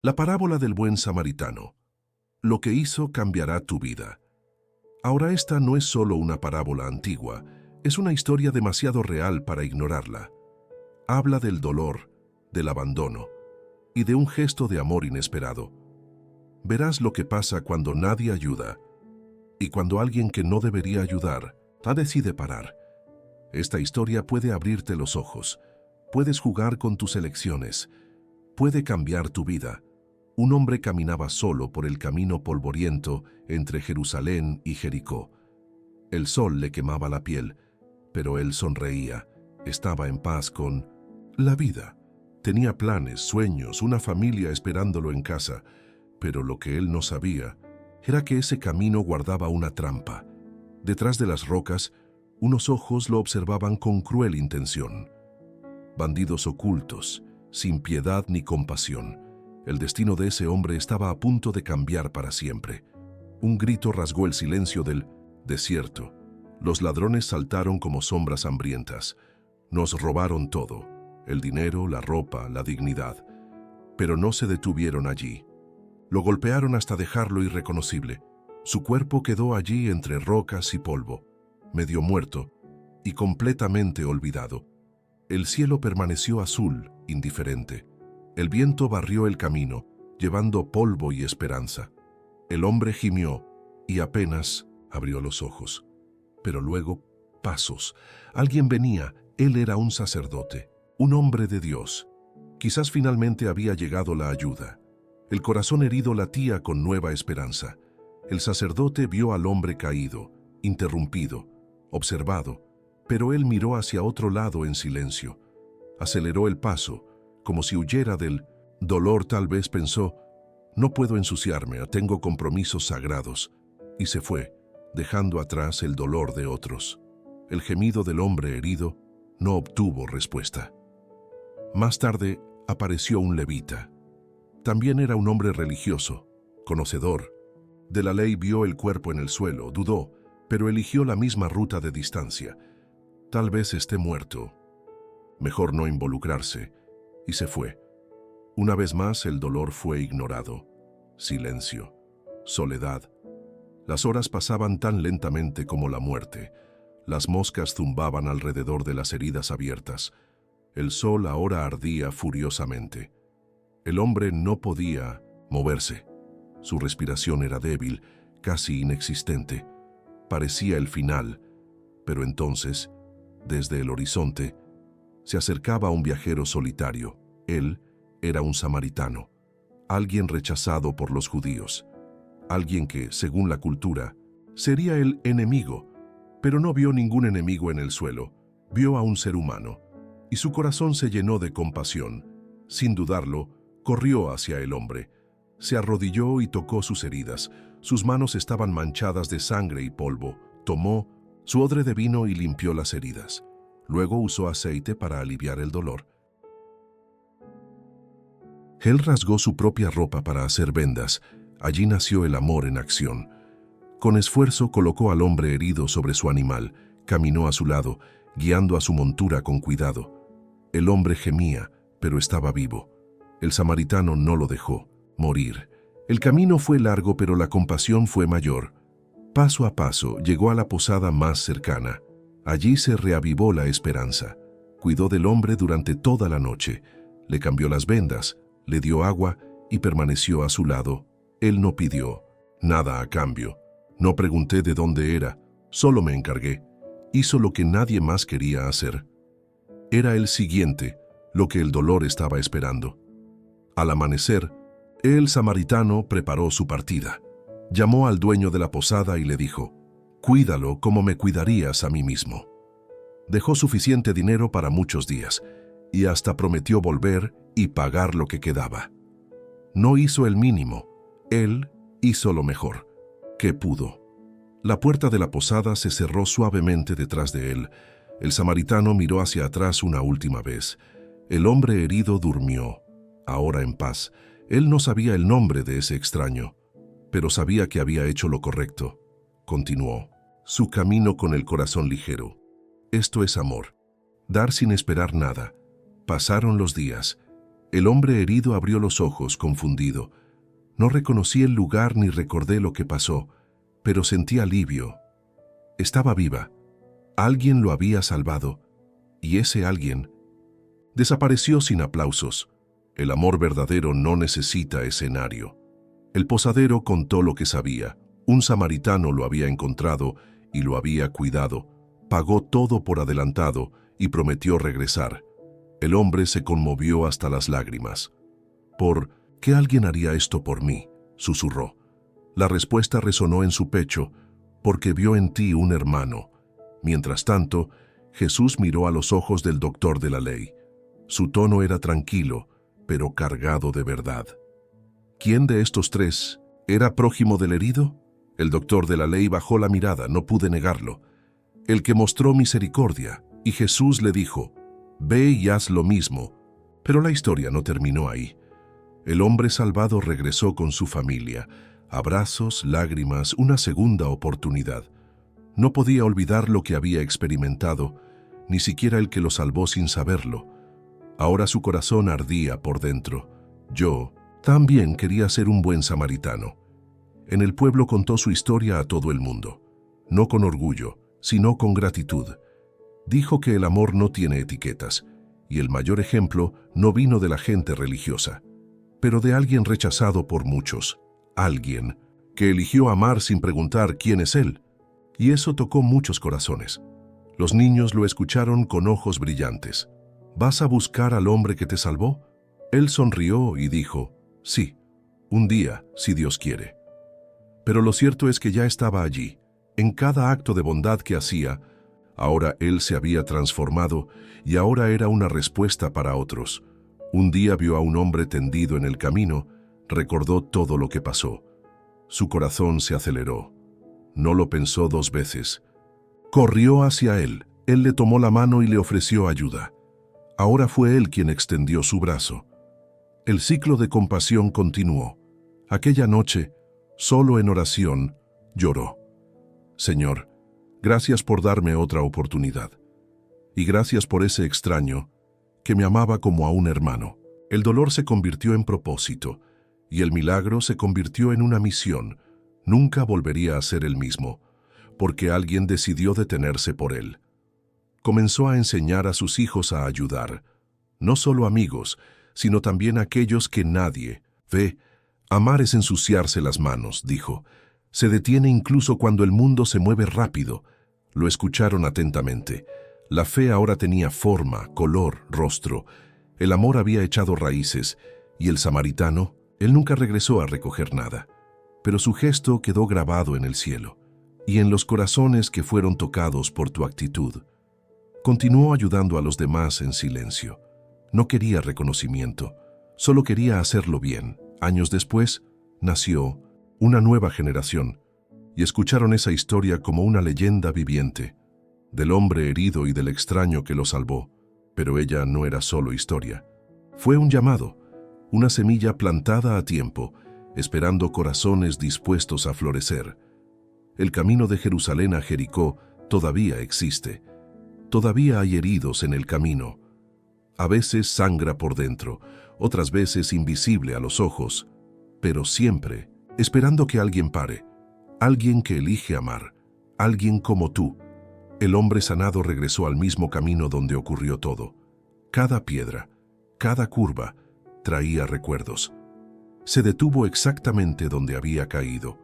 La parábola del buen samaritano. Lo que hizo cambiará tu vida. Ahora esta no es solo una parábola antigua, es una historia demasiado real para ignorarla. Habla del dolor, del abandono y de un gesto de amor inesperado. Verás lo que pasa cuando nadie ayuda y cuando alguien que no debería ayudar decide parar. Esta historia puede abrirte los ojos, puedes jugar con tus elecciones, puede cambiar tu vida. Un hombre caminaba solo por el camino polvoriento entre Jerusalén y Jericó. El sol le quemaba la piel, pero él sonreía, estaba en paz con la vida. Tenía planes, sueños, una familia esperándolo en casa, pero lo que él no sabía era que ese camino guardaba una trampa. Detrás de las rocas, unos ojos lo observaban con cruel intención. Bandidos ocultos, sin piedad ni compasión. El destino de ese hombre estaba a punto de cambiar para siempre. Un grito rasgó el silencio del desierto. Los ladrones saltaron como sombras hambrientas. Nos robaron todo, el dinero, la ropa, la dignidad. Pero no se detuvieron allí. Lo golpearon hasta dejarlo irreconocible. Su cuerpo quedó allí entre rocas y polvo, medio muerto y completamente olvidado. El cielo permaneció azul, indiferente. El viento barrió el camino, llevando polvo y esperanza. El hombre gimió y apenas abrió los ojos. Pero luego, pasos. Alguien venía, él era un sacerdote, un hombre de Dios. Quizás finalmente había llegado la ayuda. El corazón herido latía con nueva esperanza. El sacerdote vio al hombre caído, interrumpido, observado, pero él miró hacia otro lado en silencio. Aceleró el paso, como si huyera del dolor. Tal vez pensó, no puedo ensuciarme, tengo compromisos sagrados, y se fue, dejando atrás el dolor de otros. El gemido del hombre herido no obtuvo respuesta. Más tarde apareció un levita. También era un hombre religioso, conocedor. De la ley vio el cuerpo en el suelo, dudó, pero eligió la misma ruta de distancia. Tal vez esté muerto. Mejor no involucrarse. Y se fue. Una vez más el dolor fue ignorado. Silencio. Soledad. Las horas pasaban tan lentamente como la muerte. Las moscas zumbaban alrededor de las heridas abiertas. El sol ahora ardía furiosamente. El hombre no podía moverse. Su respiración era débil, casi inexistente. Parecía el final, pero entonces, desde el horizonte, se acercaba un viajero solitario. Él era un samaritano, alguien rechazado por los judíos, alguien que, según la cultura, sería el enemigo, pero no vio ningún enemigo en el suelo, vio a un ser humano, y su corazón se llenó de compasión. Sin dudarlo, corrió hacia el hombre, se arrodilló y tocó sus heridas. Sus manos estaban manchadas de sangre y polvo. Tomó su odre de vino y limpió las heridas. Luego usó aceite para aliviar el dolor. Él rasgó su propia ropa para hacer vendas. Allí nació el amor en acción. Con esfuerzo colocó al hombre herido sobre su animal, caminó a su lado, guiando a su montura con cuidado. El hombre gemía, pero estaba vivo. El samaritano no lo dejó morir. El camino fue largo, pero la compasión fue mayor. Paso a paso llegó a la posada más cercana. Allí se reavivó la esperanza. Cuidó del hombre durante toda la noche. Le cambió las vendas, le dio agua y permaneció a su lado. Él no pidió nada a cambio. No pregunté de dónde era, solo me encargué. Hizo lo que nadie más quería hacer. Era el siguiente, lo que el dolor estaba esperando. Al amanecer, el samaritano preparó su partida. Llamó al dueño de la posada y le dijo, «Cuídalo como me cuidarías a mí mismo». Dejó suficiente dinero para muchos días y hasta prometió volver y pagar lo que quedaba. No hizo el mínimo, él hizo lo mejor que pudo. La puerta de la posada se cerró suavemente detrás de él. El samaritano miró hacia atrás una última vez. El hombre herido durmió, ahora en paz. Él no sabía el nombre de ese extraño, pero sabía que había hecho lo correcto. Continuó su camino con el corazón ligero. Esto es amor. Dar sin esperar nada. Pasaron los días. El hombre herido abrió los ojos, confundido. No reconocí el lugar ni recordé lo que pasó, pero sentí alivio. Estaba viva. Alguien lo había salvado, y ese alguien desapareció sin aplausos. El amor verdadero no necesita escenario. El posadero contó lo que sabía. Un samaritano lo había encontrado y lo había cuidado. Pagó todo por adelantado y prometió regresar. El hombre se conmovió hasta las lágrimas. ¿Por qué alguien haría esto por mí?, susurró. La respuesta resonó en su pecho, porque vio en ti un hermano. Mientras tanto, Jesús miró a los ojos del doctor de la ley. Su tono era tranquilo, pero cargado de verdad. ¿Quién de estos tres era prójimo del herido? El doctor de la ley bajó la mirada, no pude negarlo. El que mostró misericordia, y Jesús le dijo, «Ve y haz lo mismo». Pero la historia no terminó ahí. El hombre salvado regresó con su familia. Abrazos, lágrimas, una segunda oportunidad. No podía olvidar lo que había experimentado, ni siquiera el que lo salvó sin saberlo. Ahora su corazón ardía por dentro. Yo también quería ser un buen samaritano. En el pueblo contó su historia a todo el mundo, no con orgullo, sino con gratitud. Dijo que el amor no tiene etiquetas, y el mayor ejemplo no vino de la gente religiosa, pero de alguien rechazado por muchos, alguien que eligió amar sin preguntar quién es él. Y eso tocó muchos corazones. Los niños lo escucharon con ojos brillantes. ¿Vas a buscar al hombre que te salvó? Él sonrió y dijo, sí, un día, si Dios quiere. Pero lo cierto es que ya estaba allí. En cada acto de bondad que hacía, ahora él se había transformado y ahora era una respuesta para otros. Un día vio a un hombre tendido en el camino, recordó todo lo que pasó. Su corazón se aceleró. No lo pensó dos veces. Corrió hacia él. Él le tomó la mano y le ofreció ayuda. Ahora fue él quien extendió su brazo. El ciclo de compasión continuó. Aquella noche, solo en oración, lloró. Señor, gracias por darme otra oportunidad. Y gracias por ese extraño que me amaba como a un hermano. El dolor se convirtió en propósito y el milagro se convirtió en una misión. Nunca volvería a ser el mismo, porque alguien decidió detenerse por él. Comenzó a enseñar a sus hijos a ayudar, no solo amigos, sino también aquellos que nadie ve. Amar es ensuciarse las manos, dijo. Se detiene incluso cuando el mundo se mueve rápido. Lo escucharon atentamente. La fe ahora tenía forma, color, rostro. El amor había echado raíces, y el samaritano, él nunca regresó a recoger nada. Pero su gesto quedó grabado en el cielo, y en los corazones que fueron tocados por tu actitud. Continuó ayudando a los demás en silencio. No quería reconocimiento, solo quería hacerlo bien. Años después, nació una nueva generación, y escucharon esa historia como una leyenda viviente, del hombre herido y del extraño que lo salvó. Pero ella no era solo historia. Fue un llamado, una semilla plantada a tiempo, esperando corazones dispuestos a florecer. El camino de Jerusalén a Jericó todavía existe. Todavía hay heridos en el camino. A veces sangra por dentro, otras veces invisible a los ojos, pero siempre esperando que alguien pare, alguien que elige amar, alguien como tú. El hombre sanado regresó al mismo camino donde ocurrió todo. Cada piedra, cada curva, traía recuerdos. Se detuvo exactamente donde había caído,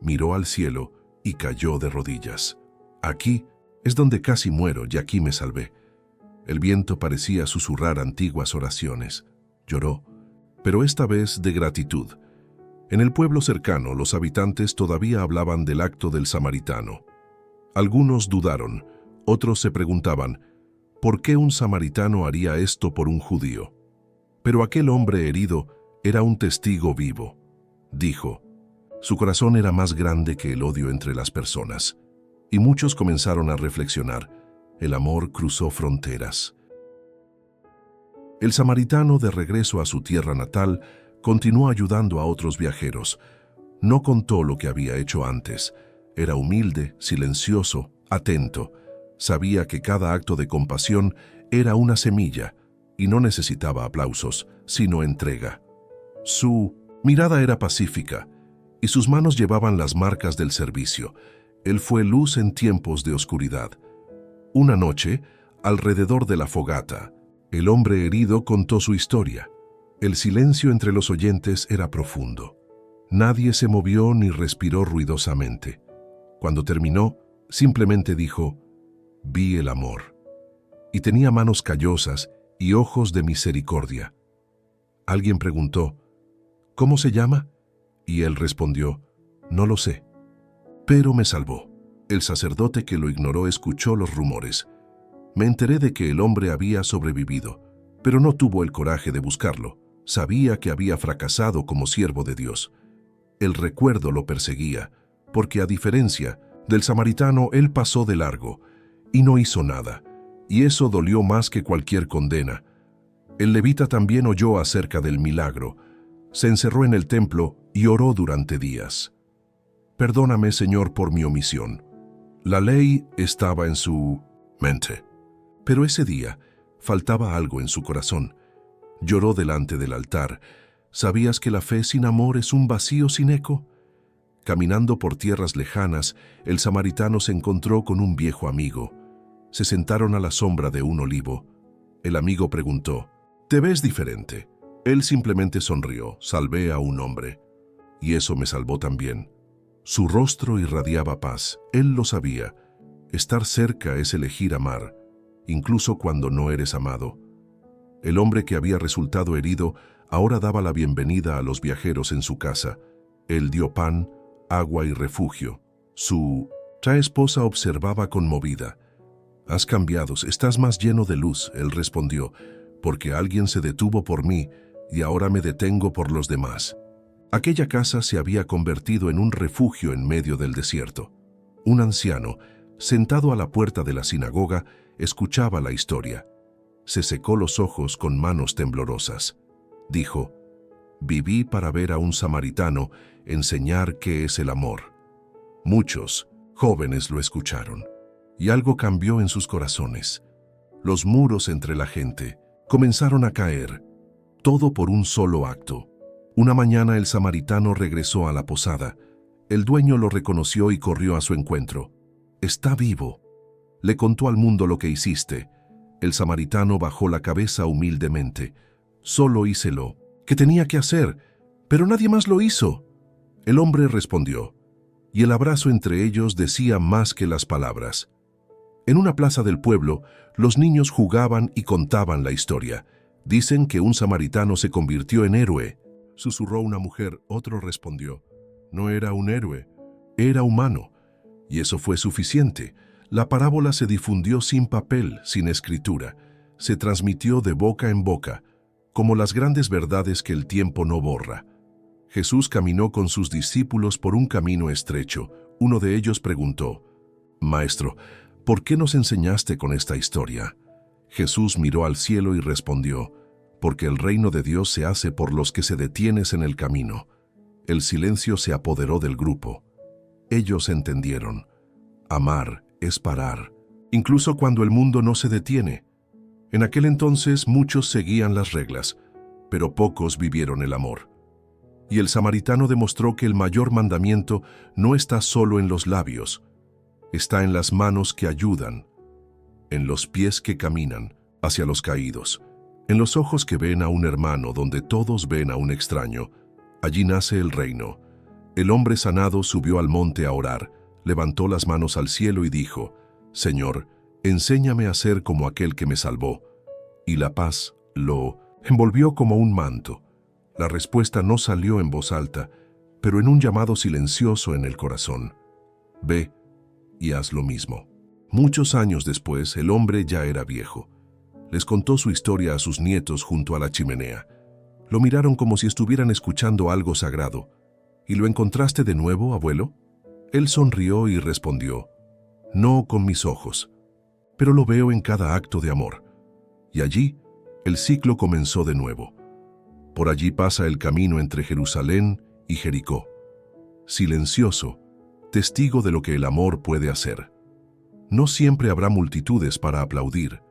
miró al cielo y cayó de rodillas. Aquí es donde casi muero y aquí me salvé. El viento parecía susurrar antiguas oraciones. Lloró, pero esta vez de gratitud. En el pueblo cercano, los habitantes todavía hablaban del acto del samaritano. Algunos dudaron, otros se preguntaban, ¿por qué un samaritano haría esto por un judío? Pero aquel hombre herido era un testigo vivo. Dijo, su corazón era más grande que el odio entre las personas. Y muchos comenzaron a reflexionar. El amor cruzó fronteras. El samaritano, de regreso a su tierra natal, continuó ayudando a otros viajeros. No contó lo que había hecho antes. Era humilde, silencioso, atento. Sabía que cada acto de compasión era una semilla, y no necesitaba aplausos, sino entrega. Su mirada era pacífica, y sus manos llevaban las marcas del servicio. Él fue luz en tiempos de oscuridad. Una noche, alrededor de la fogata, el hombre herido contó su historia. El silencio entre los oyentes era profundo. Nadie se movió ni respiró ruidosamente. Cuando terminó, simplemente dijo: «Vi el amor». Y tenía manos callosas y ojos de misericordia. Alguien preguntó: «¿Cómo se llama?». Y él respondió: «No lo sé». Pero me salvó. El sacerdote que lo ignoró escuchó los rumores. Me enteré de que el hombre había sobrevivido, pero no tuvo el coraje de buscarlo. Sabía que había fracasado como siervo de Dios. El recuerdo lo perseguía, porque a diferencia del samaritano, él pasó de largo y no hizo nada, y eso dolió más que cualquier condena. El levita también oyó acerca del milagro. Se encerró en el templo y oró durante días. «Perdóname, Señor, por mi omisión». La ley estaba en su mente, pero ese día faltaba algo en su corazón. Lloró delante del altar. ¿Sabías que la fe sin amor es un vacío sin eco? Caminando por tierras lejanas, el samaritano se encontró con un viejo amigo. Se sentaron a la sombra de un olivo. El amigo preguntó: «¿Te ves diferente?». Él simplemente sonrió: «Salvé a un hombre, y eso me salvó también». Su rostro irradiaba paz. Él lo sabía. Estar cerca es elegir amar, incluso cuando no eres amado. El hombre que había resultado herido ahora daba la bienvenida a los viajeros en su casa. Él dio pan, agua y refugio. Su esposa observaba conmovida. «Has cambiado, estás más lleno de luz», él respondió, «porque alguien se detuvo por mí y ahora me detengo por los demás». Aquella casa se había convertido en un refugio en medio del desierto. Un anciano, sentado a la puerta de la sinagoga, escuchaba la historia. Se secó los ojos con manos temblorosas. Dijo: «Viví para ver a un samaritano enseñar qué es el amor». Muchos jóvenes lo escucharon, y algo cambió en sus corazones. Los muros entre la gente comenzaron a caer, todo por un solo acto. Una mañana el samaritano regresó a la posada. El dueño lo reconoció y corrió a su encuentro. «Está vivo». Le contó al mundo lo que hiciste. El samaritano bajó la cabeza humildemente. «Solo hice lo que tenía que hacer, pero nadie más lo hizo». El hombre respondió, y el abrazo entre ellos decía más que las palabras. En una plaza del pueblo, los niños jugaban y contaban la historia. «Dicen que un samaritano se convirtió en héroe», susurró una mujer. Otro respondió: «No era un héroe, era humano». Y eso fue suficiente. La parábola se difundió sin papel, sin escritura. Se transmitió de boca en boca, como las grandes verdades que el tiempo no borra. Jesús caminó con sus discípulos por un camino estrecho. Uno de ellos preguntó: «Maestro, ¿por qué nos enseñaste con esta historia?». Jesús miró al cielo y respondió: «Porque el reino de Dios se hace por los que se detienes en el camino». El silencio se apoderó del grupo. Ellos entendieron. Amar es parar, incluso cuando el mundo no se detiene. En aquel entonces muchos seguían las reglas, pero pocos vivieron el amor. Y el samaritano demostró que el mayor mandamiento no está solo en los labios, está en las manos que ayudan, en los pies que caminan hacia los caídos, en los ojos que ven a un hermano donde todos ven a un extraño. Allí nace el reino. El hombre sanado subió al monte a orar, levantó las manos al cielo y dijo: «Señor, enséñame a ser como aquel que me salvó». Y la paz lo envolvió como un manto. La respuesta no salió en voz alta, pero en un llamado silencioso en el corazón: «Ve y haz lo mismo». Muchos años después, el hombre ya era viejo. Les contó su historia a sus nietos junto a la chimenea. Lo miraron como si estuvieran escuchando algo sagrado. «¿Y lo encontraste de nuevo, abuelo?». Él sonrió y respondió: «No con mis ojos, pero lo veo en cada acto de amor». Y allí, el ciclo comenzó de nuevo. Por allí pasa el camino entre Jerusalén y Jericó. Silencioso, testigo de lo que el amor puede hacer. No siempre habrá multitudes para aplaudir,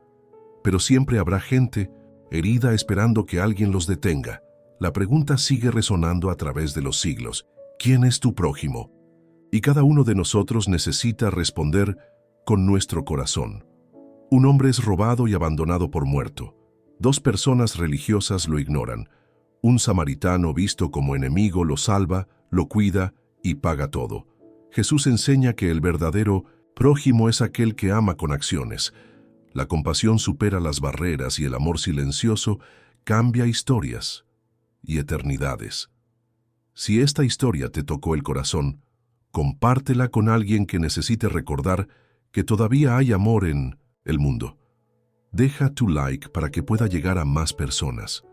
pero siempre habrá gente herida esperando que alguien los detenga. La pregunta sigue resonando a través de los siglos. ¿Quién es tu prójimo? Y cada uno de nosotros necesita responder con nuestro corazón. Un hombre es robado y abandonado por muerto. 2 personas religiosas lo ignoran. Un samaritano visto como enemigo lo salva, lo cuida y paga todo. Jesús enseña que el verdadero prójimo es aquel que ama con acciones. La compasión supera las barreras y el amor silencioso cambia historias y eternidades. Si esta historia te tocó el corazón, compártela con alguien que necesite recordar que todavía hay amor en el mundo. Deja tu like para que pueda llegar a más personas.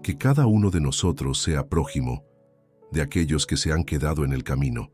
Que cada uno de nosotros sea prójimo de aquellos que se han quedado en el camino.